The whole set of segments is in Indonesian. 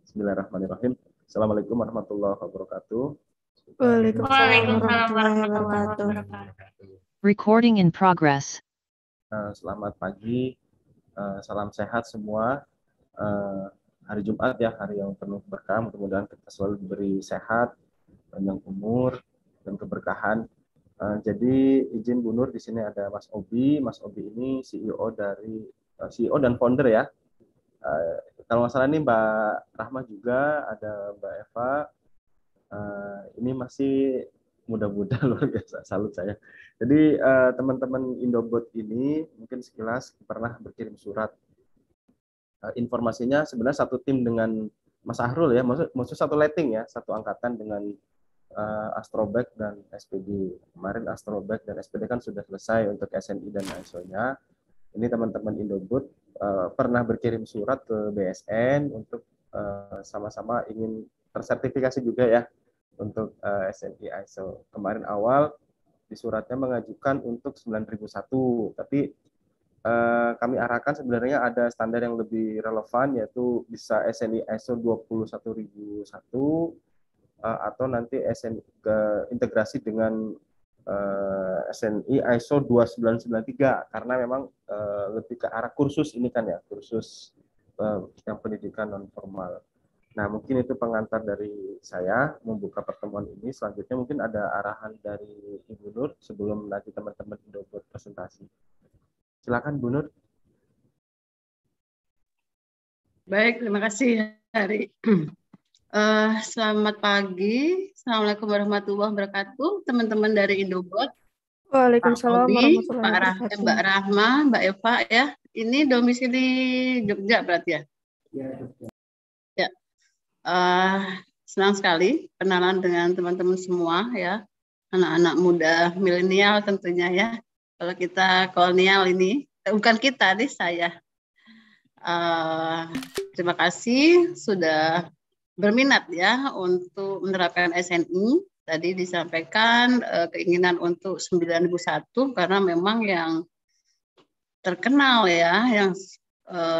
Bismillahirrahmanirrahim. Assalamualaikum warahmatullahi wabarakatuh. Waalaikumsalam warahmatullahi wabarakatuh. Recording in progress. Selamat pagi, salam sehat semua. Hari Jumat ya, hari yang penuh berkah. Mudah-mudahan kita selalu diberi sehat, panjang umur, dan keberkahan. Jadi izin Bu Nur, di sini ada Mas Obi. Mas Obi ini CEO dan founder ya. Kalau nggak salah ini Mbak Rahma juga, ada Mbak Eva. Ini masih muda-muda luar biasa, salut saya. Jadi teman-teman Indobot ini mungkin sekilas pernah berkirim surat. Informasinya sebenarnya satu tim dengan Mas Ahrul ya, maksud satu letting ya, satu angkatan dengan Astrobek dan SPD. Kemarin Astrobek dan SPD kan sudah selesai untuk SNI dan ISO-nya. Ini teman-teman Indobot pernah berkirim surat ke BSN untuk sama-sama ingin tersertifikasi juga ya untuk SNI ISO. Kemarin awal di suratnya mengajukan untuk 9001, tapi kami arahkan sebenarnya ada standar yang lebih relevan, yaitu bisa SNI ISO 21001 atau nanti SNI integrasi dengan SNI ISO 2993, karena memang lebih ke arah kursus ini kan ya, kursus yang pendidikan non formal. Nah, mungkin itu pengantar dari saya membuka pertemuan ini. Selanjutnya mungkin ada arahan dari Ibu Nur sebelum nanti teman-teman Indobot presentasi. Silakan Bu Nur. Baik, terima kasih Hari. Selamat pagi, Assalamualaikum warahmatullahi wabarakatuh, teman-teman dari Indobot. Waalaikumsalam Pak Obi, Mbak Rahma, Mbak Eva ya. Ini domisili Jogja berarti ya? Ya. Senang sekali kenalan dengan teman-teman semua ya, anak-anak muda milenial tentunya ya. Kalau kita kolonial ini, bukan kita nih, saya. Terima kasih sudah berminat ya untuk menerapkan SNI. Tadi disampaikan keinginan untuk 9001 karena memang yang terkenal ya, yang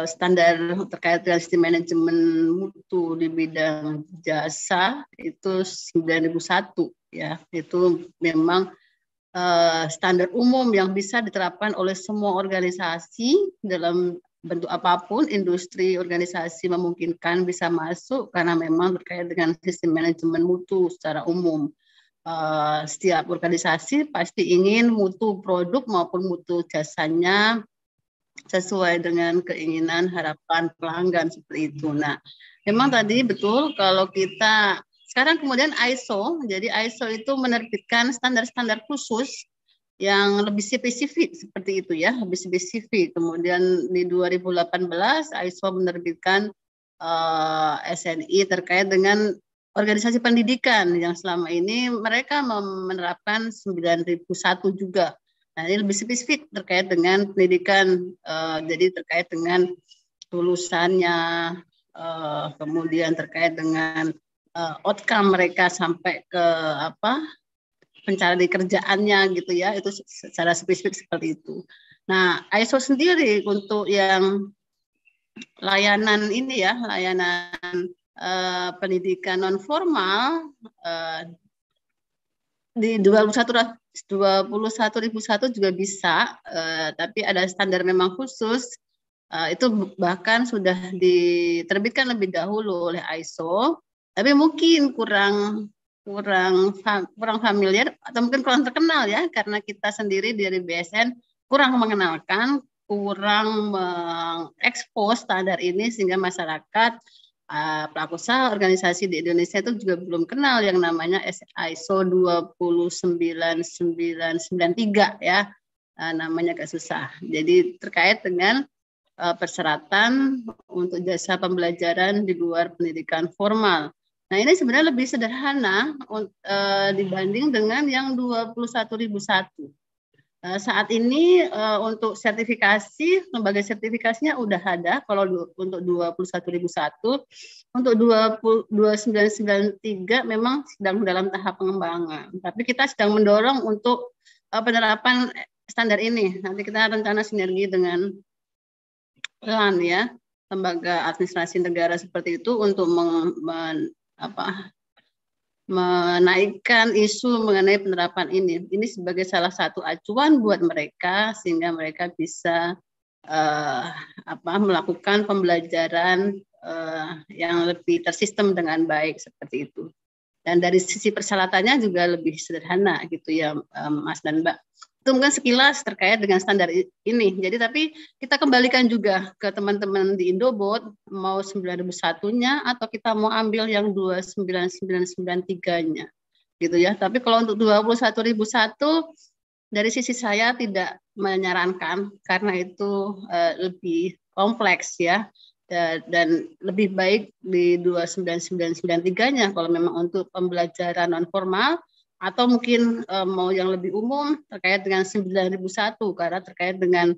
standar terkait dengan sistem manajemen mutu di bidang jasa itu 9001 ya. Itu memang standar umum yang bisa diterapkan oleh semua organisasi dalam bentuk apapun, industri, organisasi memungkinkan bisa masuk karena memang terkait dengan sistem manajemen mutu secara umum. Setiap organisasi pasti ingin mutu produk maupun mutu jasanya sesuai dengan keinginan harapan pelanggan seperti itu. Nah, memang tadi betul kalau kita sekarang kemudian ISO, jadi ISO itu menerbitkan standar-standar khusus yang lebih spesifik seperti itu ya, lebih spesifik. Kemudian di 2018 ISO menerbitkan SNI terkait dengan organisasi pendidikan yang selama ini mereka menerapkan 9001 juga. Nah, ini lebih spesifik terkait dengan pendidikan, jadi terkait dengan lulusannya, kemudian terkait dengan outcome mereka sampai ke pencarian kerjaannya gitu ya, itu secara spesifik seperti itu. Nah, ISO sendiri untuk yang layanan ini ya, layanan pendidikan non formal di 21.001 juga bisa, tapi ada standar memang khusus. Itu bahkan sudah diterbitkan lebih dahulu oleh ISO, tapi mungkin kurang familiar atau mungkin kurang terkenal ya, karena kita sendiri dari BSN kurang mengenalkan, kurang mengekspos standar ini sehingga masyarakat pelaku usaha organisasi di Indonesia itu juga belum kenal yang namanya ISO 29993 ya, namanya agak susah. Jadi terkait dengan persyaratan untuk jasa pembelajaran di luar pendidikan formal. Nah, ini sebenarnya lebih sederhana dibanding dengan yang 21001. Saat ini untuk sertifikasi, lembaga sertifikasinya udah ada kalau untuk 21001. Untuk 2993 memang sedang dalam tahap pengembangan. Tapi kita sedang mendorong untuk penerapan standar ini. Nanti kita rencana sinergi dengan LAN ya. lembaga administrasi negara seperti itu untuk menaikkan isu mengenai penerapan ini. Ini sebagai salah satu acuan buat mereka sehingga mereka bisa melakukan pembelajaran yang lebih tersistem dengan baik seperti itu. Dan dari sisi persyaratannya juga lebih sederhana gitu ya, Mas dan Mbak. Itu mungkin sekilas terkait dengan standar ini. Jadi tapi kita kembalikan juga ke teman-teman di Indobot, mau 9001-nya atau kita mau ambil yang 29993-nya. Gitu ya. Tapi kalau untuk 21001 dari sisi saya tidak menyarankan karena itu lebih kompleks ya. Dan lebih baik di 29993-nya kalau memang untuk pembelajaran non formal atau mungkin mau yang lebih umum terkait dengan 9001 karena terkait dengan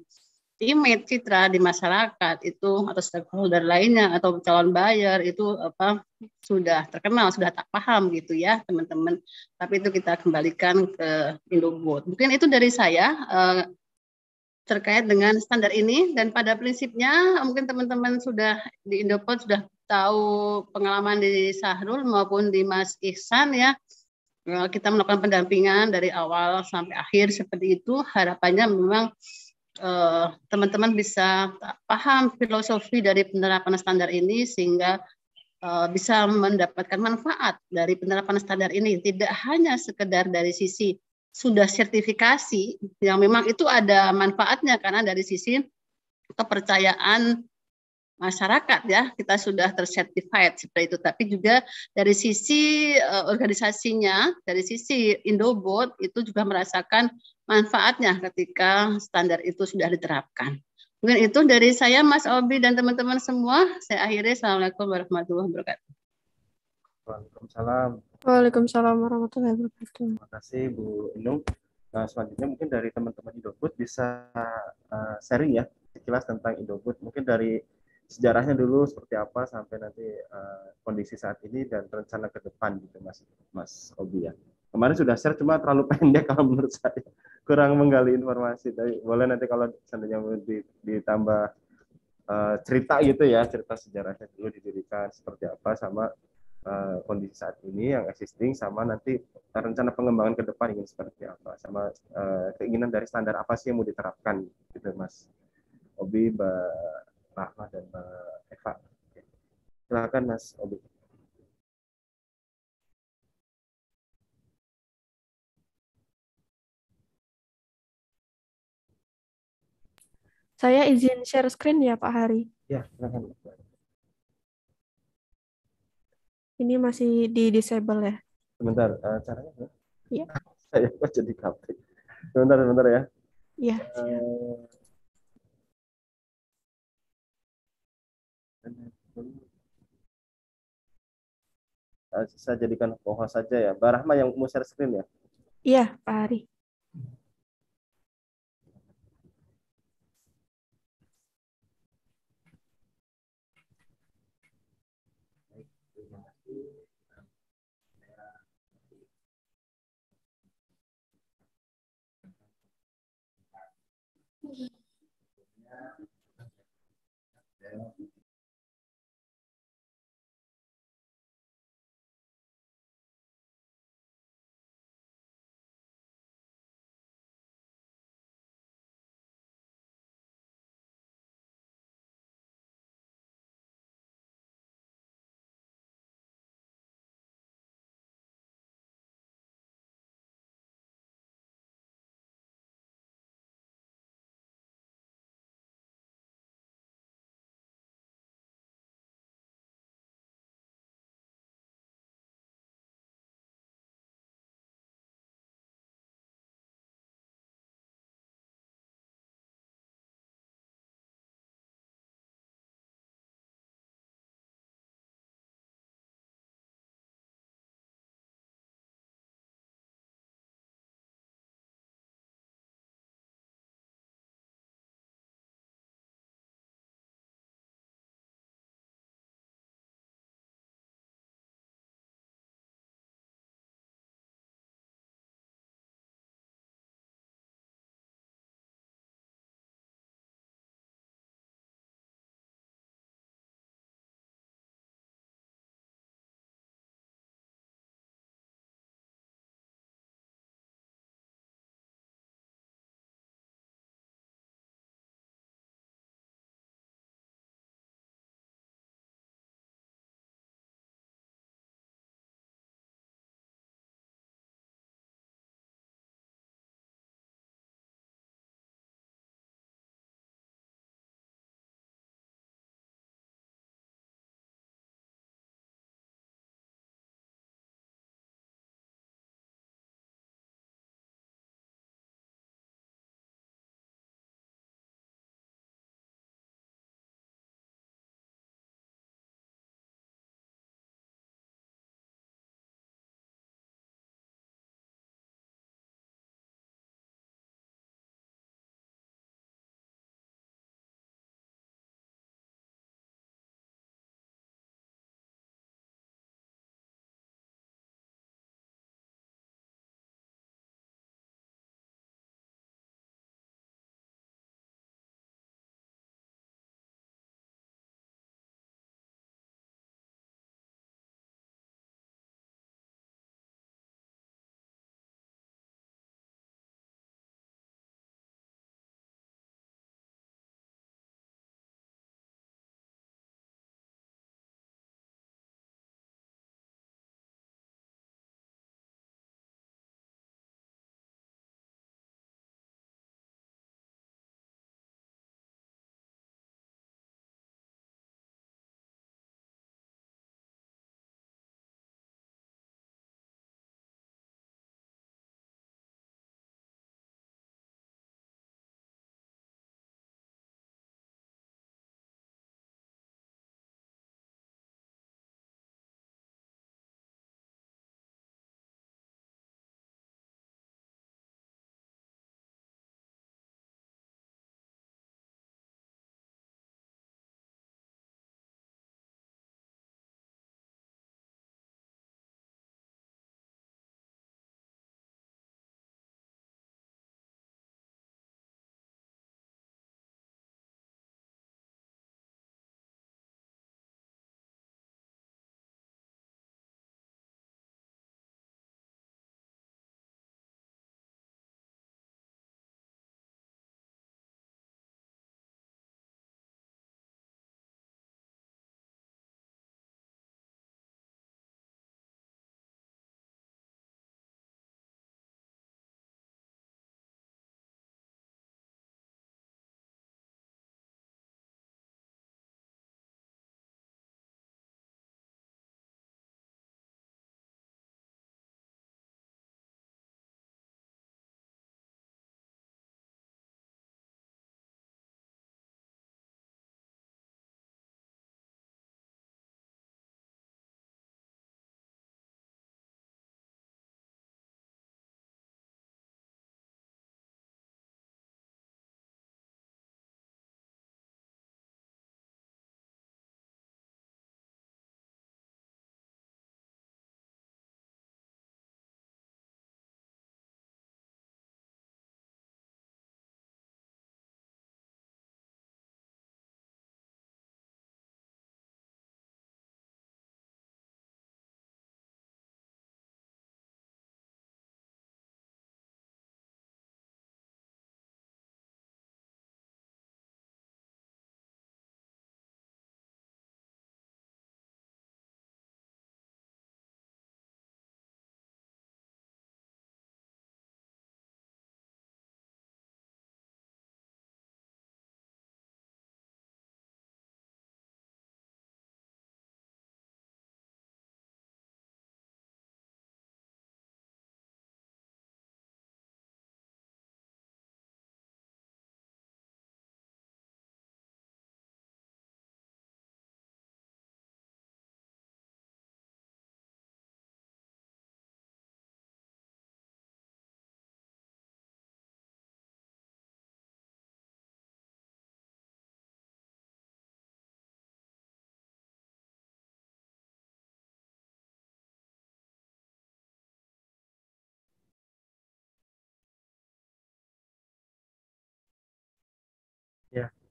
image citra di masyarakat itu atau stakeholder lainnya atau calon buyer itu sudah terkenal, sudah tak paham gitu ya teman-teman. Tapi itu kita kembalikan ke Indobot. Mungkin itu dari saya terkait dengan standar ini, dan pada prinsipnya mungkin teman-teman sudah di Indopod sudah tahu pengalaman di Sahrul maupun di Mas Ihsan ya. Kita melakukan pendampingan dari awal sampai akhir seperti itu. Harapannya memang teman-teman bisa paham filosofi dari penerapan standar ini sehingga bisa mendapatkan manfaat dari penerapan standar ini. Tidak hanya sekedar dari sisi sudah sertifikasi yang memang itu ada manfaatnya karena dari sisi kepercayaan masyarakat ya kita sudah tersertified seperti itu, tapi juga dari sisi organisasinya, dari sisi Indobot itu juga merasakan manfaatnya ketika standar itu sudah diterapkan. Mungkin itu dari saya Mas Obi dan teman-teman semua. Saya akhiri. Assalamualaikum warahmatullahi wabarakatuh. Waalaikumsalam. Waalaikumsalam warahmatullahi wabarakatuh. Terima kasih Bu Inung. Nah, selanjutnya mungkin dari teman-teman Indobot bisa sharing ya sekilas tentang Indobot. Mungkin dari sejarahnya dulu seperti apa sampai nanti kondisi saat ini dan rencana ke depan gitu Mas Obi ya. Kemarin sudah share cuma terlalu pendek kalau menurut saya, kurang menggali informasi. Tapi boleh nanti kalau seandainya ditambah cerita gitu ya, cerita sejarahnya dulu didirikan seperti apa sama kondisi saat ini yang existing sama nanti rencana pengembangan ke depan ingin seperti apa sama keinginan dari standar apa sih yang mau diterapkan gitu Mas Obi, Mbak Rahma dan Mbak Eva. Silakan Mas Obi. Saya izin share screen ya Pak Hari. Ya, silakan. Ini masih di disable ya. Sebentar, caranya ya? Iya. Saya kok jadi kapten. Sebentar ya. Iya. Saya jadikan co-host saja ya. Mbak Rahma yang mau share screen ya? Iya, Pak Hari.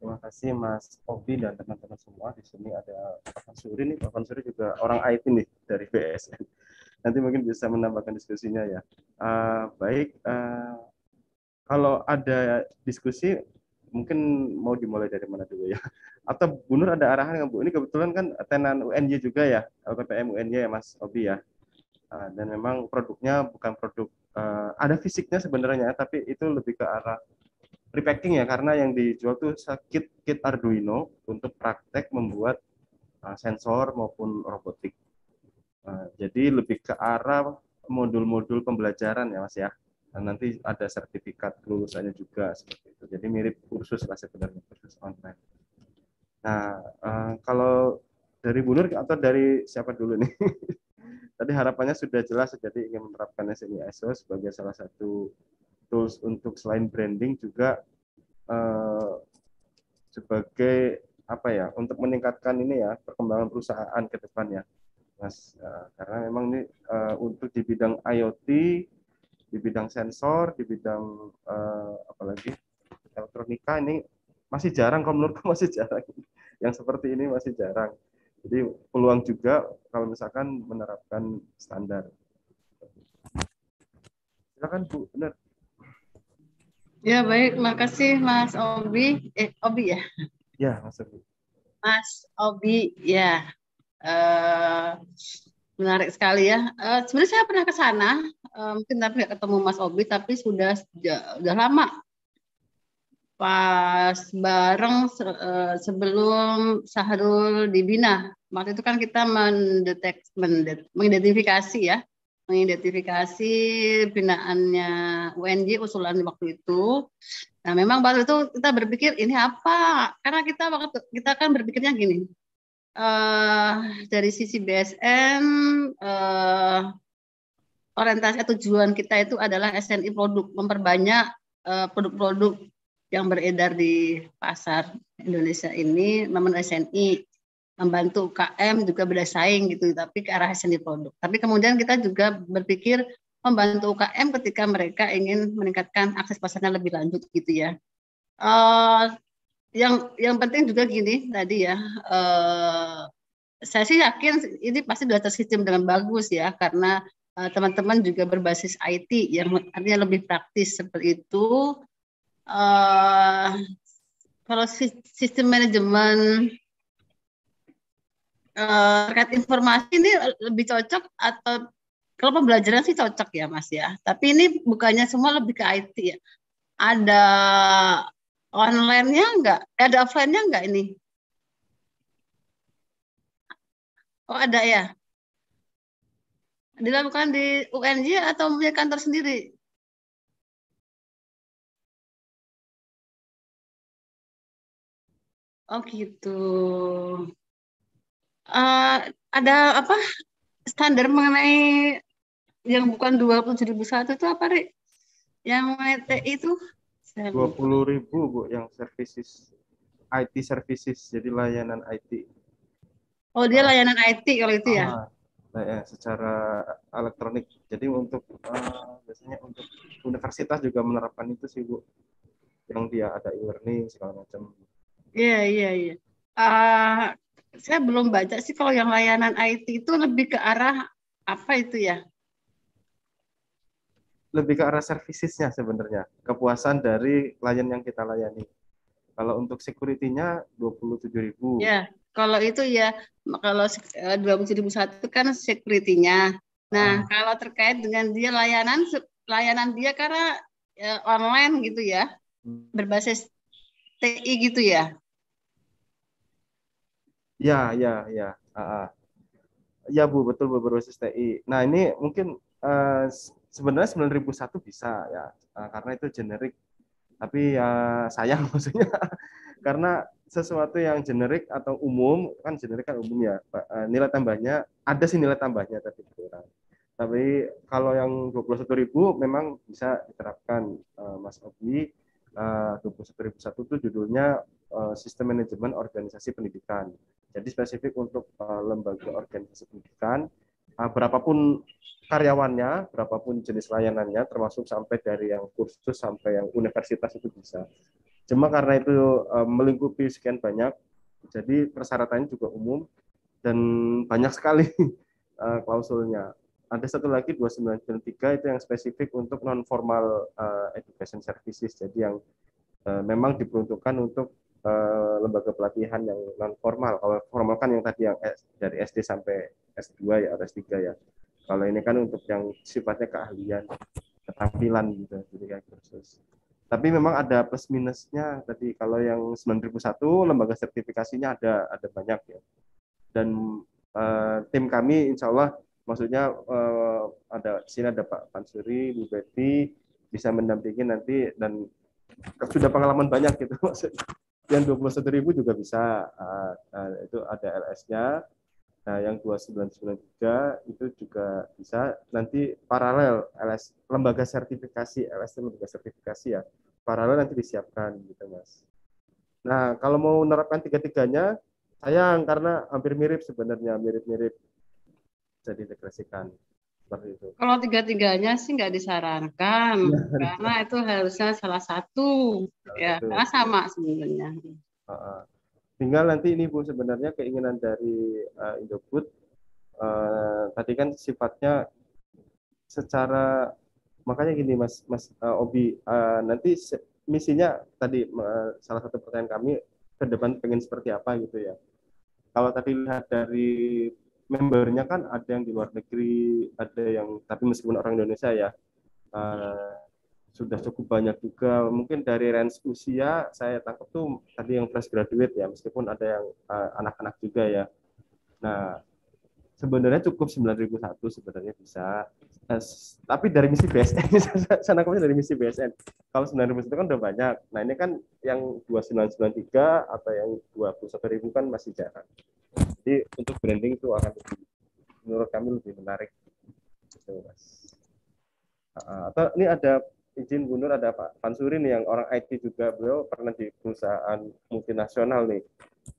Terima kasih Mas Obi dan teman-teman semua. Di sini ada Pak Fansuri nih. Pak Fansuri juga orang IT nih dari BSN. Nanti mungkin bisa menambahkan diskusinya ya. Baik, kalau ada diskusi mungkin mau dimulai dari mana dulu ya? Atau Bu Nur ada arahan nggak Bu? Ini kebetulan kan tenan UNY juga ya, LPPM UNY ya Mas Obi ya. Dan memang produknya bukan produk ada fisiknya sebenarnya, tapi itu lebih ke arah repacking ya, karena yang dijual tuh kit Arduino untuk praktek membuat sensor maupun robotik. Jadi lebih ke arah modul-modul pembelajaran ya Mas ya. Dan nanti ada sertifikat kelulusannya juga seperti itu. Jadi mirip kursus lah sebenarnya, kursus online. Nah, kalau dari Bu Nur atau dari siapa dulu nih? Tadi harapannya sudah jelas, jadi ingin menerapkan SNI ISO sebagai salah satu tools untuk selain branding juga sebagai apa ya, untuk meningkatkan ini ya perkembangan perusahaan ke depannya, Mas. Karena memang ini untuk di bidang IoT, di bidang sensor, di bidang apalagi elektronika ini masih jarang, kalau menurutku masih jarang. Yang seperti ini masih jarang. Jadi peluang juga kalau misalkan menerapkan standar. Silakan Bu, benar. Ya baik, makasih Mas Obi. Obi ya, Ya, Mas Bu. Mas Obi ya. eh, Menarik sekali ya. Sebenarnya saya pernah ke sana, mungkin tapi nggak ketemu Mas Obi, tapi sudah lama pas bareng sebelum Sahrul dibina. Waktu itu kan kita mengidentifikasi ya, mengidentifikasi binaannya UNJ usulan waktu itu. Nah, memang waktu itu kita berpikir ini apa? Karena kita kan berpikirnya gini, eh dari sisi BSN, orientasi atau tujuan kita itu adalah SNI produk, memperbanyak produk-produk yang beredar di pasar Indonesia ini, namun SNI membantu UKM juga bersaing gitu, tapi ke arah SNI produk. Tapi kemudian kita juga berpikir membantu UKM ketika mereka ingin meningkatkan akses pasarnya lebih lanjut gitu ya. Yang penting juga gini tadi ya, saya sih yakin ini pasti sudah tersistem dengan bagus ya, karena teman-teman juga berbasis IT yang artinya lebih praktis seperti itu. Kalau sistem manajemen terkait informasi ini lebih cocok, atau kalau pembelajaran sih cocok ya Mas ya. Tapi ini bukannya semua lebih ke IT ya. Ada online-nya enggak? Ada offline-nya enggak ini? Oh ada ya. Dilakukan di UNJ atau punya kantor sendiri? Oh gitu. Eh, ada apa standar mengenai yang bukan 27.001 itu apa, Rik? Yang mengenai TI itu? Saya lupa. 20.000 Bu yang services, IT services, jadi layanan IT. Oh dia layanan IT kalau itu ya? Nah, ya, secara elektronik. Jadi untuk biasanya untuk universitas juga menerapkan itu sih Bu, yang dia ada e-learning segala macam. Iya, iya, iya. Eh, saya belum baca sih kalau yang layanan IT itu lebih ke arah apa itu ya? Lebih ke arah servicesnya sebenarnya, kepuasan dari klien yang kita layani. Kalau untuk security-nya 27.000. Ya, kalau itu ya, kalau 27.001 kan security-nya. Nah, kalau terkait dengan dia layanan dia karena online gitu ya, berbasis TI gitu ya. Ya, ya, ya. Ya Bu, betul Bu, berbasis TI. Nah ini mungkin sebenarnya 9.001 bisa ya, karena itu generik. Tapi ya sayang maksudnya, karena sesuatu yang generik atau umum, kan generik kan umum ya, nilai tambahnya, ada sih nilai tambahnya tapi kurang. Tapi kalau yang 21.000 memang bisa diterapkan, Mas Obi. 21.001 itu judulnya Sistem Manajemen Organisasi Pendidikan. Jadi spesifik untuk lembaga organisasi pendidikan, berapapun karyawannya, berapapun jenis layanannya, termasuk sampai dari yang kursus sampai yang universitas itu bisa. Cuma karena itu melingkupi sekian banyak, jadi persyaratannya juga umum dan banyak sekali klausulnya. Ada satu lagi 2993 itu yang spesifik untuk non formal education services. Jadi yang memang diperuntukkan untuk lembaga pelatihan yang non formal. Kalau formal kan yang tadi yang dari SD sampai S2 ya atau S3 ya. Kalau ini kan untuk yang sifatnya keahlian, keterampilan gitu, jadi kayak kursus. Tapi memang ada plus minusnya tadi. Kalau yang 9001 lembaga sertifikasinya ada banyak ya. Dan tim kami insya Allah maksudnya ada sini ada Pak Pansuri, Bu Betty bisa mendampingi nanti dan sudah pengalaman banyak gitu maksudnya. Yang 21.000 juga bisa itu ada LS-nya. Nah, yang 2993 itu juga bisa nanti paralel LS lembaga sertifikasi LS itu lembaga sertifikasi ya. Paralel nanti disiapkan gitu, Mas. Nah, kalau mau menerapkan tiga-tiganya sayang karena hampir mirip sebenarnya, mirip-mirip bisa diintegrasikan seperti itu. Kalau tiga-tiganya sih nggak disarankan, karena itu harusnya salah satu, ya, karena sama sebenarnya. Tinggal nanti ini Bu sebenarnya keinginan dari Indofood tadi kan sifatnya secara makanya gini Mas Obi nanti misinya tadi salah satu pertanyaan kami ke depan pengen seperti apa gitu ya. Kalau tadi lihat dari membernya kan ada yang di luar negeri, ada yang tapi meskipun orang Indonesia ya sudah cukup banyak juga. Mungkin dari range usia saya tangkap tuh tadi yang fresh graduate ya, meskipun ada yang anak-anak juga ya. Nah, sebenarnya cukup 9.001 sebenarnya bisa. Tapi dari misi BSN, saya nangkapnya dari misi BSN. Kalau 9.001 kan udah banyak. Nah, ini kan yang 2993 atau yang 21.000 kan masih jarang. Jadi untuk branding itu akan lebih, menurut kami lebih menarik. Gitu, Mas. Atau ini ada izin Bu Nur, ada Pak Pansuri nih yang orang IT juga, beliau pernah di perusahaan multinasional nih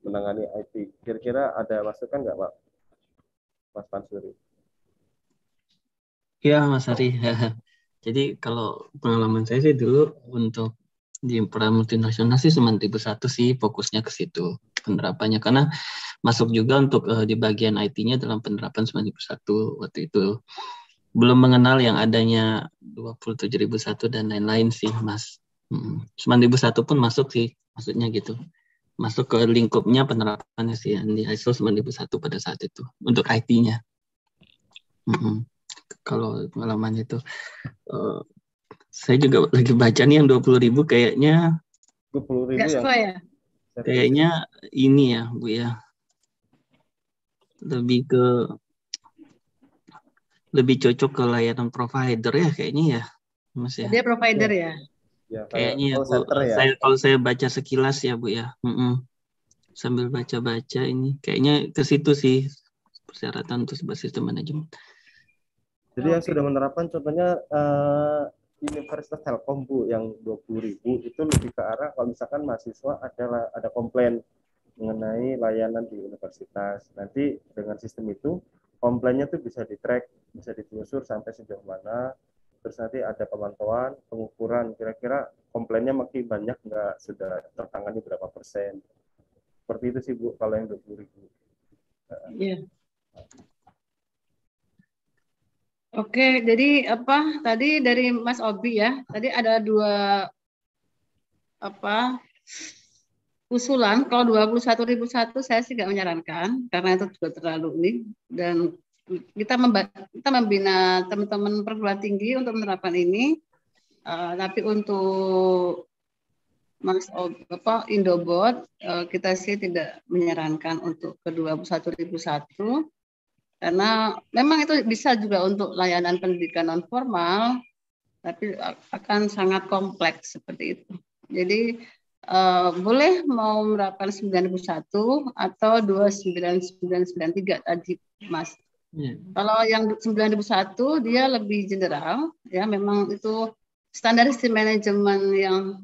menangani IT. Kira-kira ada masukan nggak Pak Mas Pansuri? Ya Mas Ari, jadi kalau pengalaman saya sih dulu untuk di perusahaan multinasional sih 9.001 sih fokusnya ke situ penerapannya, karena masuk juga untuk di bagian IT-nya dalam penerapan 9.001 waktu itu. Belum mengenal yang adanya 27.001 dan lain-lain sih Mas. 9.001 pun masuk sih, maksudnya gitu. Masuk ke lingkupnya penerapannya sih yang di ISO 9.001 pada saat itu untuk IT-nya. Kalau pengalaman itu saya juga lagi baca nih yang 20.000 kayaknya 20.000 nggak sesuai ya? Kayaknya ini ya Bu ya, lebih cocok ke layanan provider ya kayaknya ya Mas ya. Dia provider ya? Ya, kayaknya ya Bu. Kalau saya baca sekilas ya Bu ya. Sambil baca-baca ini kayaknya ke situ sih persyaratan untuk sebuah sistem manajemen. Jadi yang sudah menerapkan contohnya Universitas Telkom Bu yang 20.000 itu lebih ke arah kalau misalkan mahasiswa ada komplain mengenai layanan di universitas. Nanti dengan sistem itu komplainnya tuh bisa di-track, bisa ditelusur sampai sejauh mana. Terus nanti ada pemantauan, pengukuran kira-kira komplainnya makin banyak nggak, sudah tertangani berapa persen. Seperti itu sih Bu kalau yang 20.000. Iya. Oke, jadi apa tadi dari Mas Obi ya? Tadi ada dua usulan. Kalau 21.001 saya sih nggak menyarankan karena itu juga terlalu ini, dan kita membina teman-teman perguruan tinggi untuk menerapkan ini. Tapi untuk Mas Indobot kita sih tidak menyarankan untuk ke 21.001. Karena memang itu bisa juga untuk layanan pendidikan non formal, tapi akan sangat kompleks seperti itu. Jadi boleh mau menerapkan 9.001 atau 29.993 tadi Mas. Kalau yang 9.001 dia lebih general, ya memang itu standarisasi manajemen yang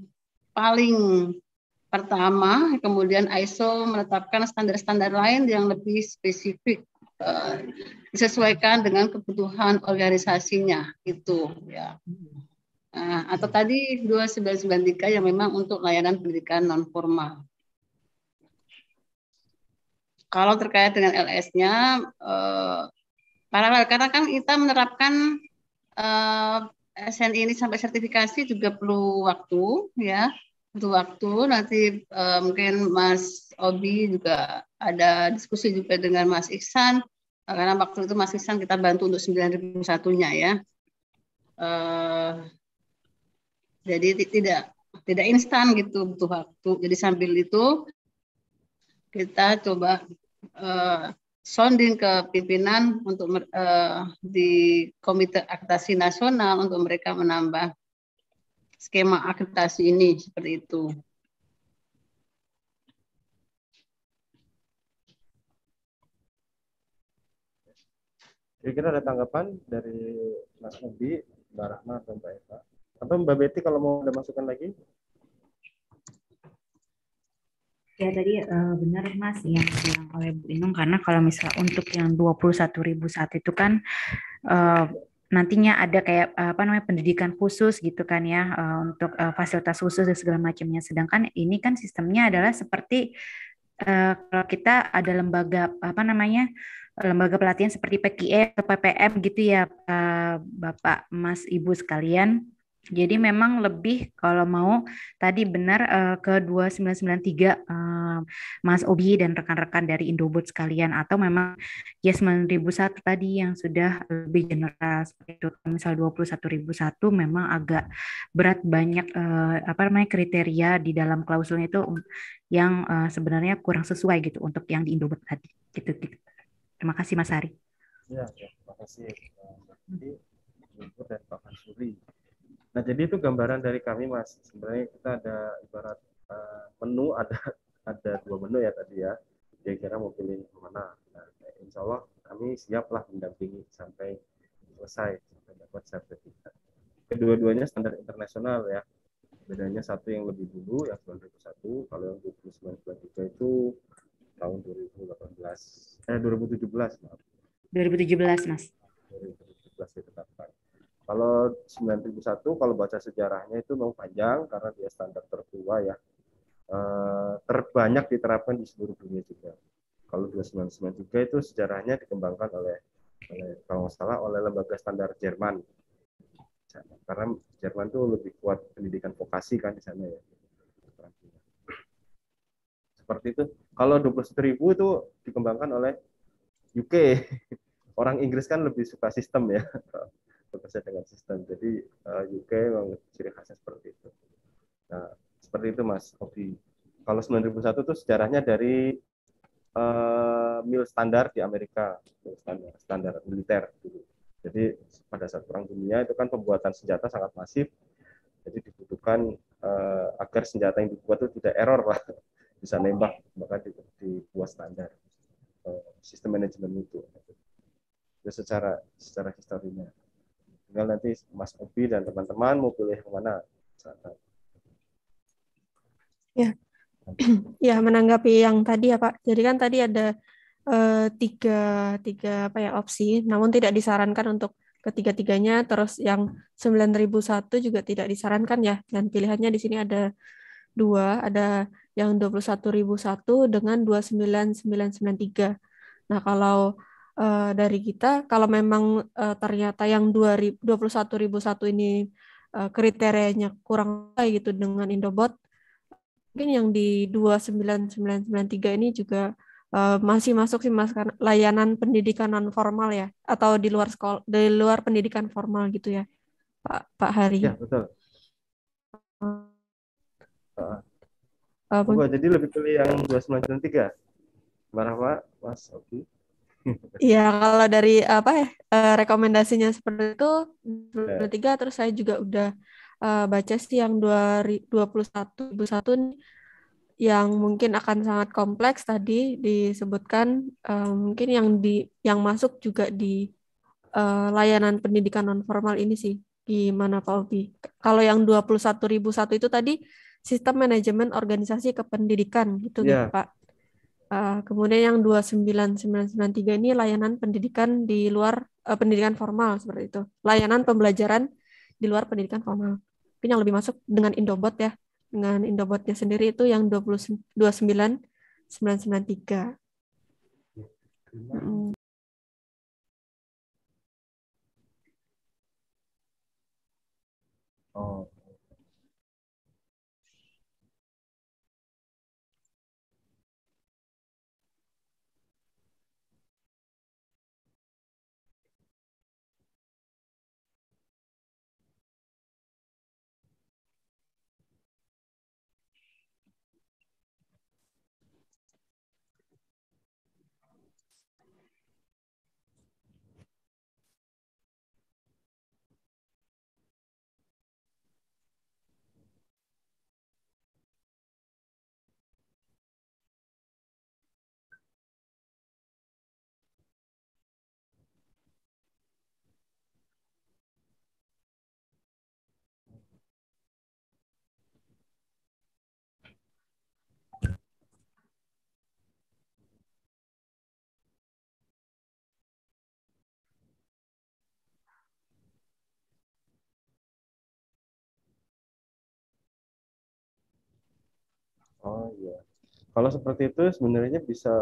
paling pertama, kemudian ISO menetapkan standar-standar lain yang lebih spesifik disesuaikan dengan kebutuhan organisasinya itu ya. Atau tadi 2993 yang memang untuk layanan pendidikan non formal. Kalau terkait dengan LS-nya, paralel karena kan kita menerapkan SNI ini sampai sertifikasi juga perlu waktu, ya, butuh waktu. Nanti mungkin Mas Obi juga ada diskusi juga dengan Mas Iksan, karena waktu itu Mas Iksan kita bantu untuk 9001-nya ya. Jadi tidak instan gitu, butuh waktu. Jadi sambil itu kita coba sounding ke pimpinan untuk di Komite Akreditasi Nasional untuk mereka menambah skema akreditasi ini seperti itu. Kira-kira ada tanggapan dari Mas Obi, Mbak Rahma, atau Mbak Eva? Atau Mbak Betty kalau mau ada masukan lagi? Ya tadi benar Mas yang dibilang oleh Bu Inung, karena kalau misalnya untuk yang 21.001 itu kan nantinya ada kayak pendidikan khusus gitu kan ya, untuk fasilitas khusus dan segala macamnya. Sedangkan ini kan sistemnya adalah seperti kalau kita ada lembaga lembaga pelatihan seperti PKI atau PPM gitu ya, Bapak, Mas, Ibu sekalian. Jadi memang lebih kalau mau tadi benar ke 2993 Mas Obi dan rekan-rekan dari Indobot sekalian, atau memang ya 9001 tadi yang sudah lebih general seperti itu. Misal 21.001 memang agak berat, banyak kriteria di dalam klausulnya itu yang sebenarnya kurang sesuai gitu untuk yang di Indobot tadi. Gitu. Terima kasih Mas Hari. Ya, terima kasih Mbak Betty, Ibu dan Pak Mansuri. Nah, jadi itu gambaran dari kami, Mas. Sebenarnya kita ada ibarat menu, ada 2 menu ya tadi ya. Kira-kira mau pilih mana? Nah, insya Allah kami siaplah mendampingi sampai selesai, sampai dapat sertifikat. Kedua-duanya standar internasional ya. Bedanya satu yang lebih dulu, yang 2001, kalau yang 2993 itu tahun 2017, maaf. 2017, Mas. 2017 ditetapkan. Kalau 9001, kalau baca sejarahnya itu memang panjang karena dia standar tertua ya. Terbanyak diterapkan di seluruh dunia juga. Kalau 2993 itu sejarahnya dikembangkan oleh kalau nggak salah oleh lembaga standar Jerman. Karena Jerman itu lebih kuat pendidikan vokasi kan di sana ya. Seperti itu. Kalau 21.000 itu dikembangkan oleh UK. Orang Inggris kan lebih suka sistem ya. Bekerja dengan sistem. Jadi UK memang ciri khasnya seperti itu. Nah, seperti itu Mas Obi. Kalau 9001 itu sejarahnya dari mil standar di Amerika, standar militer dulu. Jadi pada saat Perang Dunia itu kan pembuatan senjata sangat masif. Jadi dibutuhkan agar senjata yang dibuat itu tidak error Pak. Bisa nembak, maka dibuat standar sistem manajemen itu. Itu secara historinya. Tinggal nanti Mas Obi dan teman-teman mau pilih yang mana. Ya, ya menanggapi yang tadi ya Pak. Jadi kan tadi ada tiga opsi, namun tidak disarankan untuk ketiga-tiganya. Terus yang 9001 juga tidak disarankan ya. Dan pilihannya di sini ada 2, ada yang 21.001 dengan 29.993. Nah, kalau dari kita, kalau memang ternyata yang 21.001 ini kriterianya kurang baik gitu dengan Indobot, mungkin yang di 29.993 ini juga masih masuk sih Mas, karena layanan pendidikan non formal ya, atau di luar sekolah, di luar pendidikan formal gitu ya, Pak Hari. Ya, betul. Jadi lebih pilih yang 2993. Marah Pak, Mas Obi. Iya, kalau dari rekomendasinya seperti itu 23, terus saya juga udah baca sih yang 21.001 yang mungkin akan sangat kompleks tadi disebutkan, mungkin yang masuk juga di layanan pendidikan non formal ini sih. Gimana Pak Obi? Kalau yang 21.001 itu tadi sistem manajemen organisasi kependidikan gitu gitu Pak. Kemudian yang 29.993 ini layanan pendidikan di luar pendidikan formal seperti itu. Layanan pembelajaran di luar pendidikan formal. Mungkin yang lebih masuk dengan Indobot ya. Dengan Indobotnya sendiri itu yang 29.993. Mm. Oh, oh iya. Kalau seperti itu sebenarnya bisa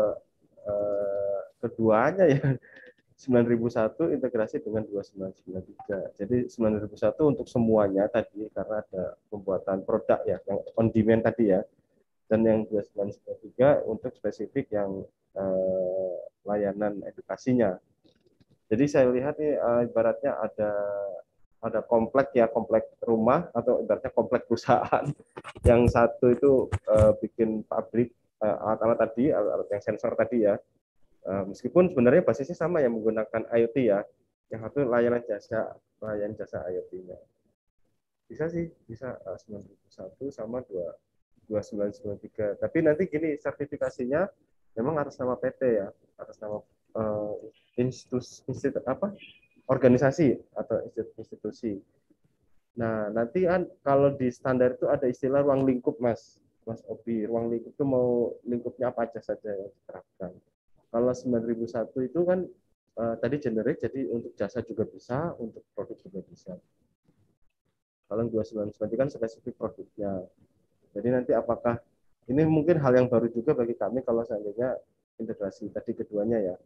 keduanya ya. 9001 integrasi dengan 2993. Jadi 9001 untuk semuanya tadi karena ada pembuatan produk ya yang on demand tadi ya. Dan yang 2993 untuk spesifik yang layanan edukasinya. Jadi saya lihat nih ibaratnya ada komplek ya, komplek rumah atau ibaratnya komplek perusahaan. Yang satu itu bikin pabrik alat-alat tadi, alat yang sensor tadi ya. Meskipun sebenarnya basisnya sama yang menggunakan IoT ya. Yang satu layanan jasa IoT-nya. Bisa sih, bisa 91 sama 2993. Tapi nanti gini, sertifikasinya memang atas nama PT ya, atas nama organisasi atau institusi. Nah, nanti kan kalau di standar itu ada istilah ruang lingkup, Mas Obi. Ruang lingkup itu mau lingkupnya apa aja saja yang diterapkan. Kalau 9001 itu kan tadi generik, jadi untuk jasa juga bisa, untuk produk juga bisa. Kalau 2993 kan spesifik produknya. Jadi nanti apakah ini mungkin hal yang baru juga bagi kami kalau seandainya integrasi tadi keduanya ya,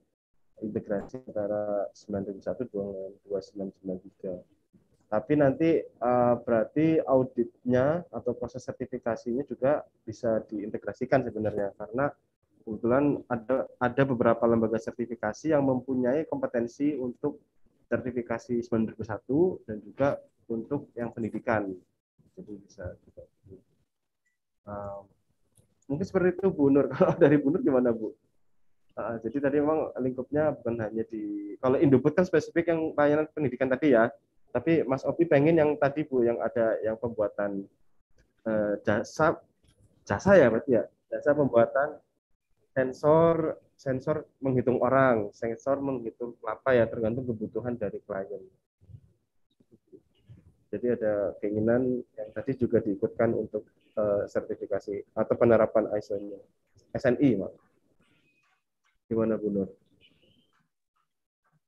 integrasi antara 9001 dengan 2993. Tapi nanti berarti auditnya atau proses sertifikasinya juga bisa diintegrasikan sebenarnya karena kebetulan ada beberapa lembaga sertifikasi yang mempunyai kompetensi untuk sertifikasi 9001 dan juga untuk yang pendidikan. Jadi bisa juga. Mungkin seperti itu Bu Nur. Kalau dari Bu Nur gimana Bu? Jadi tadi memang lingkupnya bukan hanya di kalau Indobot kan spesifik yang layanan pendidikan tadi ya. Tapi Mas Opi pengen yang tadi Bu yang ada yang pembuatan jasa ya berarti ya. Jasa pembuatan sensor menghitung orang, sensor menghitung apa ya tergantung kebutuhan dari klien. Jadi ada keinginan yang tadi juga diikutkan untuk sertifikasi atau penerapan ISO-nya. SNI, Mak. Gimana Bu Nur?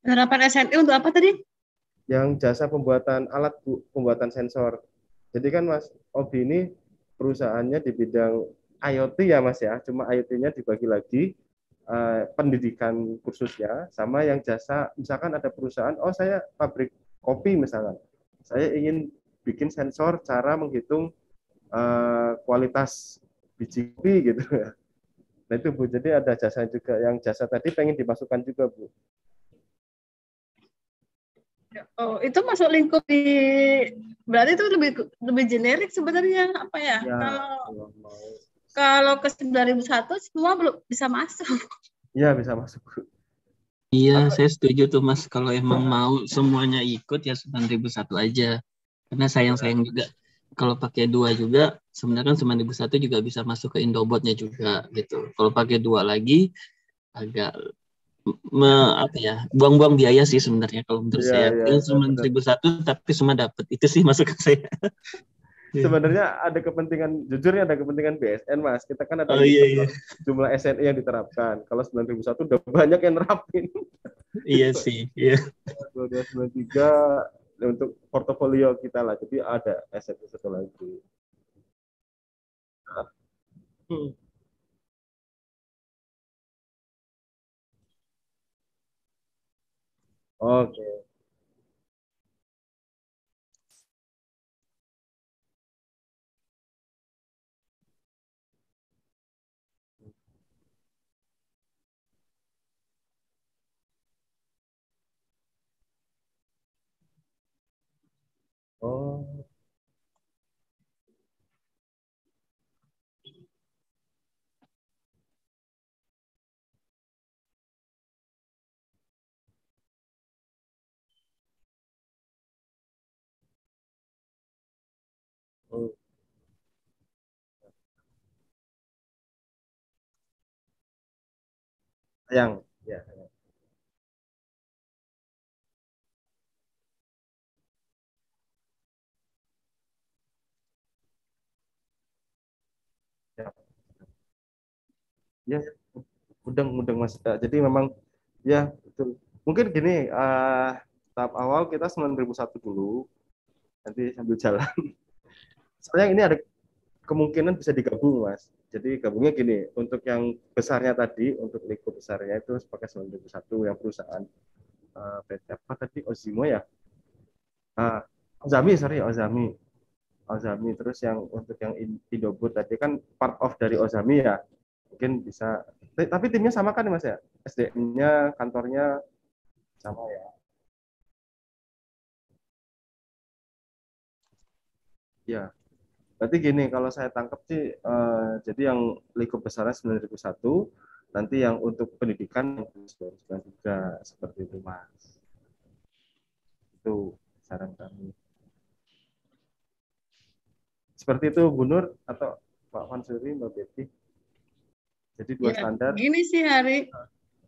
Penerapan SNI untuk apa tadi? Yang jasa pembuatan alat Bu, pembuatan sensor. Jadi kan Mas Obi ini perusahaannya di bidang IoT ya Mas ya, cuma IoT-nya dibagi lagi pendidikan khususnya sama yang jasa, misalkan ada perusahaan, oh saya pabrik kopi misalkan, saya ingin bikin sensor cara menghitung kualitas biji kopi gitu ya. Nah itu Bu, jadi ada jasa juga, yang jasa tadi pengen dimasukkan juga Bu. Oh, itu masuk lingkup di berarti itu lebih generik sebenarnya apa ya? Ya, kalau ke 9001 semua belum bisa masuk. Iya, bisa masuk. Iya, saya setuju tuh Mas. Kalau emang mau semuanya ikut ya 9001 aja. Karena sayang-sayang juga kalau pakai dua juga sebenarnya 9001 juga bisa masuk ke Indobotnya juga gitu. Kalau pakai dua lagi agak apa ya, buang-buang biaya sih sebenarnya kalau menurut saya. Yang 9001 tapi semua dapat. Itu sih masukan saya. Sebenarnya ada kepentingan, jujurnya ada kepentingan BSN Mas. Kita kan ada jumlah SNI yang diterapkan. Kalau 9001 udah banyak yang nerapin. Iya sih, iya. 2293 untuk portofolio kita lah. Jadi ada aset satu lagi. Hmm. Oke. Oh, hmm. Sayang. Ya, ya, ya, mudeng, mudeng Mas. Jadi memang ya betul. Mungkin gini, tahap awal kita 9.001 dulu, nanti sambil jalan. Soalnya ini ada kemungkinan bisa digabung, Mas. Jadi gabungnya gini, untuk yang besarnya tadi, untuk lingkup besarnya itu pakai 9.001 yang perusahaan PT apa tadi, Ozimo ya? Ah, Ozami, sorry, Ozami. Ozami. Terus yang untuk yang Indoboot tadi kan part of dari Ozami ya. Mungkin bisa. Tapi timnya sama kan Mas ya? SDM-nya, kantornya sama ya. Ya. Berarti gini, kalau saya tangkap sih, jadi yang lingkup besarnya 9.001, nanti yang untuk pendidikan 9.093, seperti itu Mas. Itu saran kami. Seperti itu Bu Nur atau Pak Mansuri, Mbak Betty. Jadi dua Ya, standar. gini sih Hari,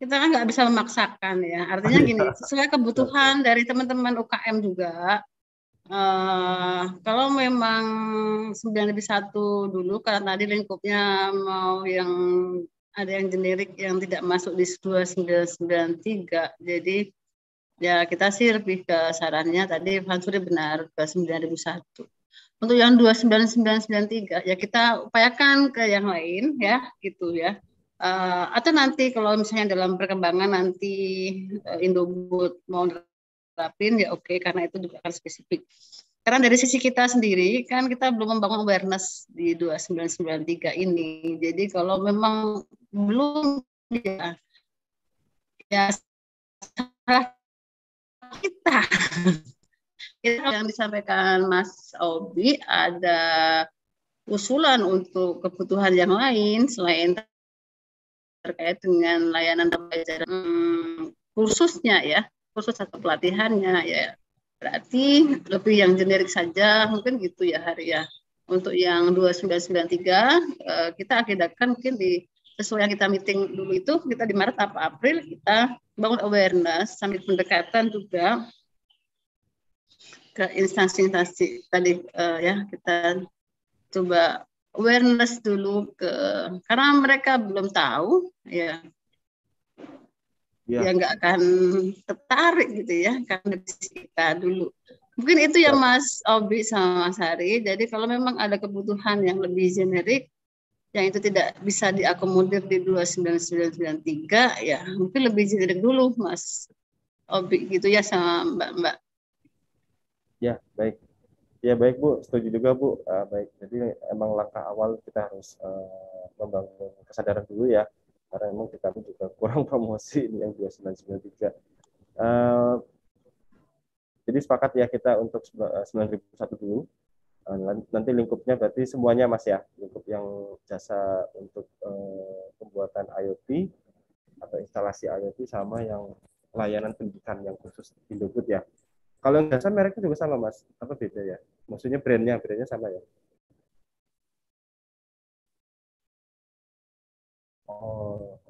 kita kan nggak bisa memaksakan ya. Oh, Artinya gini, iya. sesuai kebutuhan dari teman-teman UKM juga. Kalau memang 9+1 dulu, karena tadi lingkupnya mau yang ada yang generik yang tidak masuk di 2993. Jadi ya kita sih lebih ke sarannya tadi Fansuri benar ke 9.001. Untuk yang 29993 ya kita upayakan ke yang lain ya gitu ya. Atau nanti kalau misalnya dalam perkembangan nanti Indoboot mau nerapin ya oke, karena itu juga akan spesifik. Karena dari sisi kita sendiri kan kita belum membangun awareness di 2993 ini. Jadi kalau memang belum ya, ya salah kita. Itu yang disampaikan Mas Obi, ada usulan untuk kebutuhan yang lain selain terkait dengan layanan pembelajaran kursusnya ya, kursus atau pelatihannya ya. Berarti lebih yang generik saja, mungkin gitu ya Hari ya. Untuk yang 2993 kita agendakan mungkin di sesuai yang kita meeting dulu itu, kita di Maret atau April kita bangun awareness sambil pendekatan juga ke instansi-instansi tadi ya, kita coba awareness dulu ke, karena mereka belum tahu ya, Ya, ya nggak akan tertarik gitu ya karena kita dulu. Mungkin itu ya ya, Mas Obi sama Mas Hari. Jadi kalau memang ada kebutuhan yang lebih generik yang itu tidak bisa diakomodir di 29993 ya mungkin lebih generik dulu Mas Obi gitu ya sama Mbak-mbak. ya, baik. Ya baik Bu, setuju juga Bu. Baik, jadi emang langkah awal kita harus membangun kesadaran dulu ya, karena emang kita pun juga kurang promosi ini yang 2993. Uh, jadi sepakat ya kita untuk 9.001 dulu. Nanti lingkupnya berarti semuanya Mas ya, lingkup yang jasa untuk pembuatan IoT atau instalasi IoT sama yang layanan pendidikan yang khusus Indofood ya. Kalau yang jasa mereknya juga sama Mas, apa beda ya? Maksudnya brandnya sama ya? Oh,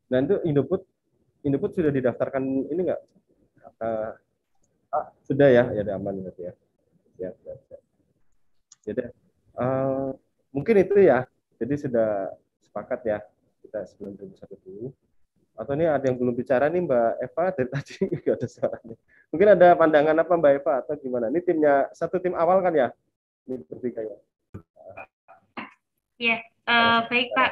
dan itu Indofood sudah didaftarkan ini nggak? Uh, sudah ya, ya udah aman berarti ya. Ya, ya, ya. Jadi mungkin itu ya. Jadi sudah sepakat ya kita 9.001 dulu. Atau ini ada yang belum bicara nih Mbak Eva dari tadi nggak ada suaranya. Mungkin ada pandangan apa Mbak Eva atau gimana? Ini timnya satu tim awal kan ya? Ini bertiga ya. Ya, baik Pak.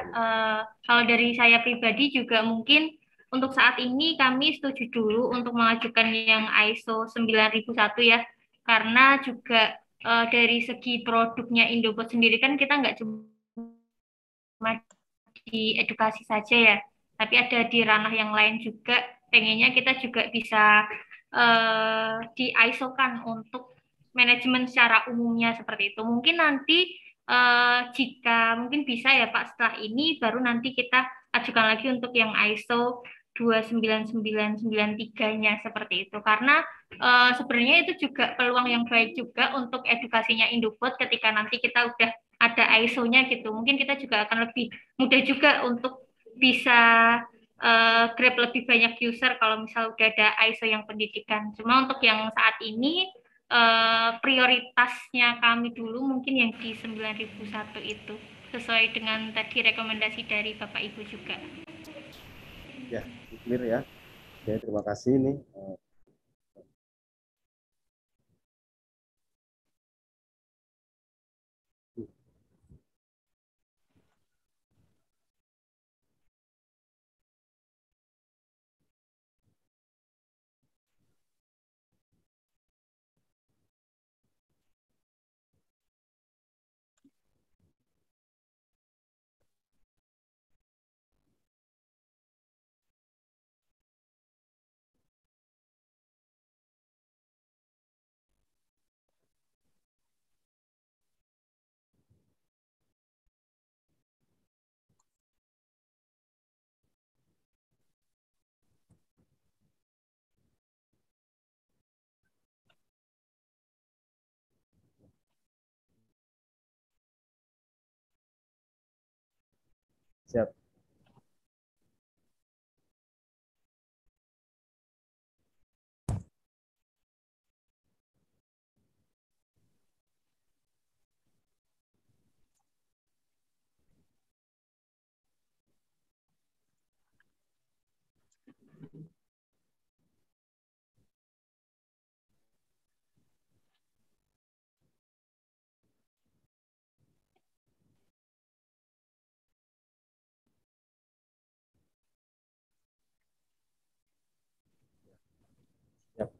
Kalau dari saya pribadi juga mungkin untuk saat ini kami setuju dulu untuk mengajukan yang ISO 9001 ya, karena juga dari segi produknya Indobot sendiri kan kita nggak cuma di edukasi saja ya, tapi ada di ranah yang lain juga. Pengennya kita juga bisa di ISO-kan untuk manajemen secara umumnya seperti itu. Mungkin nanti jika mungkin bisa ya Pak, setelah ini baru nanti kita ajukan lagi untuk yang ISO 29993-nya seperti itu. Karena sebenarnya itu juga peluang yang baik juga untuk edukasinya Indobot ketika nanti kita udah ada ISO-nya gitu. Mungkin kita juga akan lebih mudah juga untuk bisa grab lebih banyak user kalau misal udah ada ISO yang pendidikan. Cuma untuk yang saat ini prioritasnya kami dulu mungkin yang di 9001 itu, sesuai dengan tadi rekomendasi dari Bapak Ibu juga. Ya, clear ya. Oke, terima kasih nih. Siap. Siap.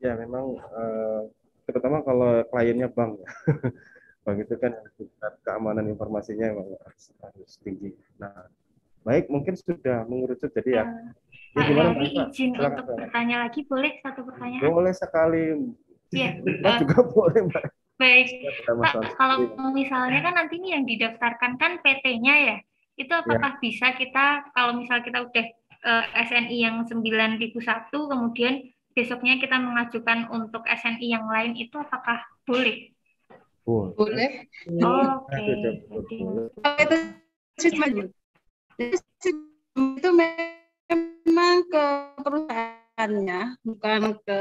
Ya, memang terutama kalau kliennya bank ya. Bank itu kan keamanan informasinya memang harus tinggi. Nah, baik, mungkin sudah mengerucut jadi ya. Ya, Pak gimana, Heri, Mbak? izin Silakan, untuk silakan. bertanya lagi, boleh satu pertanyaan? Boleh sekali. Iya. Mbak juga boleh, Mbak. Baik, Ada Pak, masalah kalau seperti misalnya kan nanti ini yang didaftarkan kan PT-nya ya, itu ini. Ya, apakah bisa kita, kalau misal kita udah SNI yang 9001, kemudian besoknya kita mengajukan untuk SNI yang lain, itu apakah boleh? boleh. Boleh. Oke. Boleh. Itu sistem itu memang ke perusahaannya, bukan ke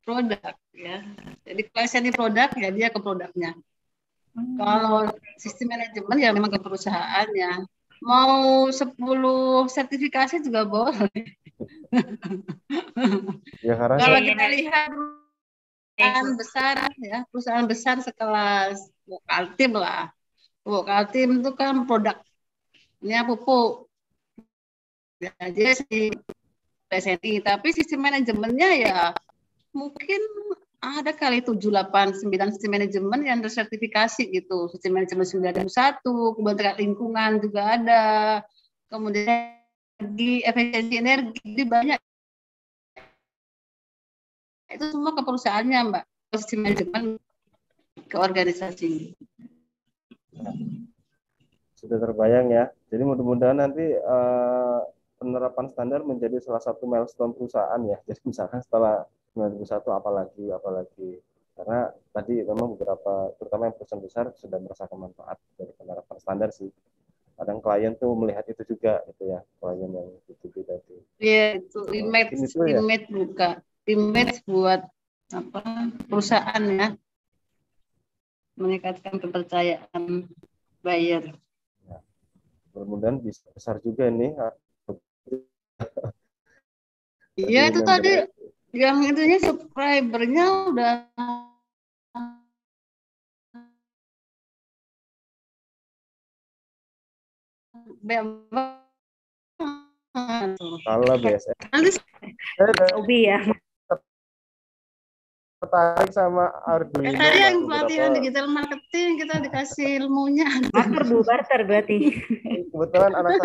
produk ya. Jadi kalau SNI produk ya dia ke produknya. Kalau sistem manajemen ya memang ke perusahaannya. Mau 10 sertifikasi juga boleh. Ya, karena Kalau Iya, kita iya. lihat perusahaan besar ya, perusahaan besar sekelas Vokaltim lah. Vokaltim itu kan produknya pupuk. Ya, dia si SNI, tapi sistem manajemennya ya mungkin ada kali 7, 8, 9 sistem manajemen yang tersertifikasi gitu. Sistem manajemen 91, kementerian lingkungan juga ada. Kemudian energi, efisiensi energi, jadi banyak. Itu semua ke perusahaannya, Mbak. Sistem manajemen ke organisasi. sudah terbayang ya. Jadi mudah-mudahan nanti penerapan standar menjadi salah satu milestone perusahaan ya. Jadi misalkan setelah 2001 apalagi. Karena tadi memang beberapa, terutama yang perusahaan besar sudah merasakan manfaat dari penerapan standar sih. Kadang klien tuh melihat itu juga gitu ya, klien yang itu tadi. Iya, itu ya. image buat apa perusahaan ya, meningkatkan kepercayaan buyer. Ya. Mudah-mudahan bisa besar juga nih Iya itu tadi yang intinya subscribernya udah Kalau BSN, nanti saya Obi ya. tertarik sama Arduino, tadi yang Mas. pelatihan digital marketing kita dikasih ilmunya. Barter Bu, barter berarti. Kebetulan anak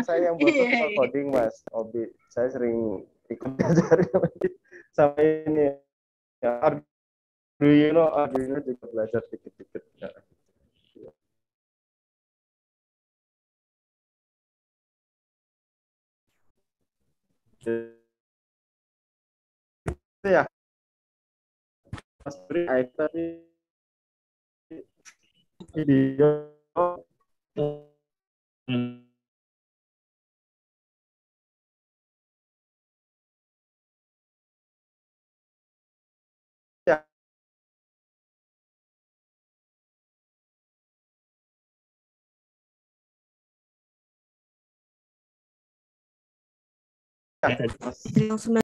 saya yang bosok Iya, suka coding, Mas. Obi, saya sering ikut diajarin sama ini. Ya, Arduino juga belajar dikit-dikit. Ya. Itu ya, Mas Bri, tadi video ya, Mas. yang 9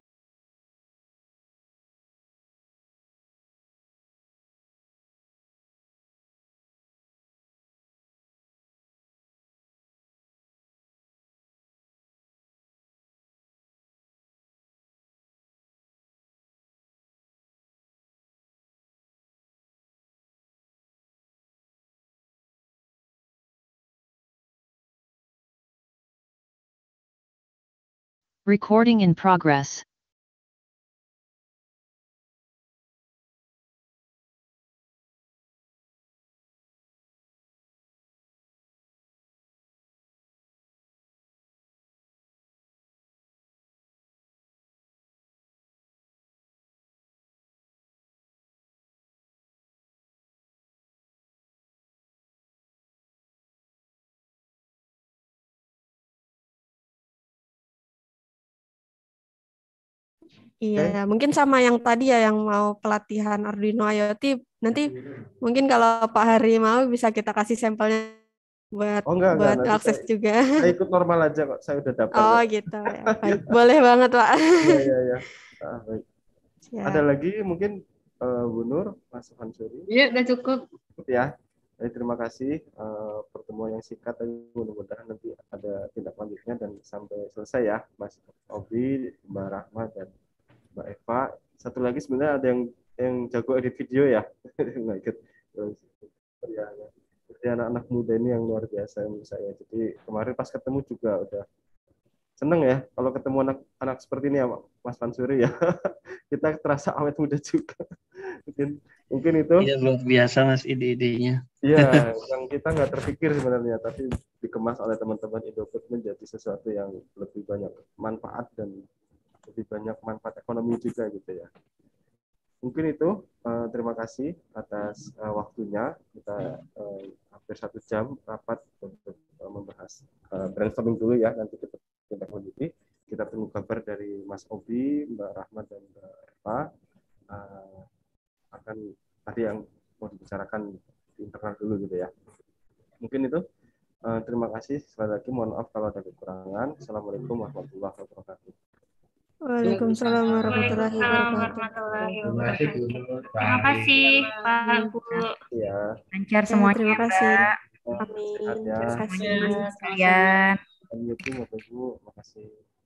Recording in progress. Iya, Oke. mungkin sama yang tadi ya yang mau pelatihan Arduino IoT. Nanti mungkin kalau Pak Hari mau bisa kita kasih sampelnya buat Oh enggak, nanti akses juga. saya ikut normal aja kok. Saya udah daftar Oh kok. gitu ya. Baik, boleh banget Pak. Iya, iya, iya. Baik. Ada Siap. lagi mungkin Bu Nur, Mas Hansuri? iya udah cukup. Ya. Jadi, terima kasih pertemuan yang singkat, tapi mudah-mudahan nanti ada tindak lanjutnya dan sampai selesai ya, Mas Obi, Mbak Rahma dan Mbak Eva. Satu lagi sebenarnya ada yang jago edit video ya, nggak ikut. Terus, ya, jadi anak-anak muda ini yang luar biasa menurut saya. Jadi kemarin pas ketemu juga udah seneng ya kalau ketemu anak-anak seperti ini ya, Mas Mansuri ya. Kita terasa awet muda juga. Mungkin itu. Iya, luar biasa Mas ide-idenya. Iya, yang kita nggak terpikir sebenarnya, tapi dikemas oleh teman-teman Indofood menjadi sesuatu yang lebih banyak manfaat dan lebih banyak manfaat ekonomi juga gitu ya. Mungkin itu, terima kasih atas waktunya. Kita hampir 1 jam rapat untuk membahas brainstorming dulu ya, nanti kita tindak lanjuti. Kita tunggu kabar dari Mas Obi, Mbak Rahmat, dan Mbak Eva. Akan tadi yang mau dibicarakan di internal dulu gitu ya. Mungkin itu. Terima kasih sekali lagi. Mohon maaf kalau ada kekurangan. Assalamualaikum warahmatullahi wabarakatuh. Waalaikumsalam warahmatullahi Waalaikumsalam wabarakatuh. warahmatullahi wabarakatuh. Terima kasih Pak Bu. Ya, Lancar Ya, semuanya terima ya, kasih. Mbak. sehat Amin. ya. Terima kasih. Kalian. Assalamualaikum warahmatullahi wabarakatuh. Terima kasih.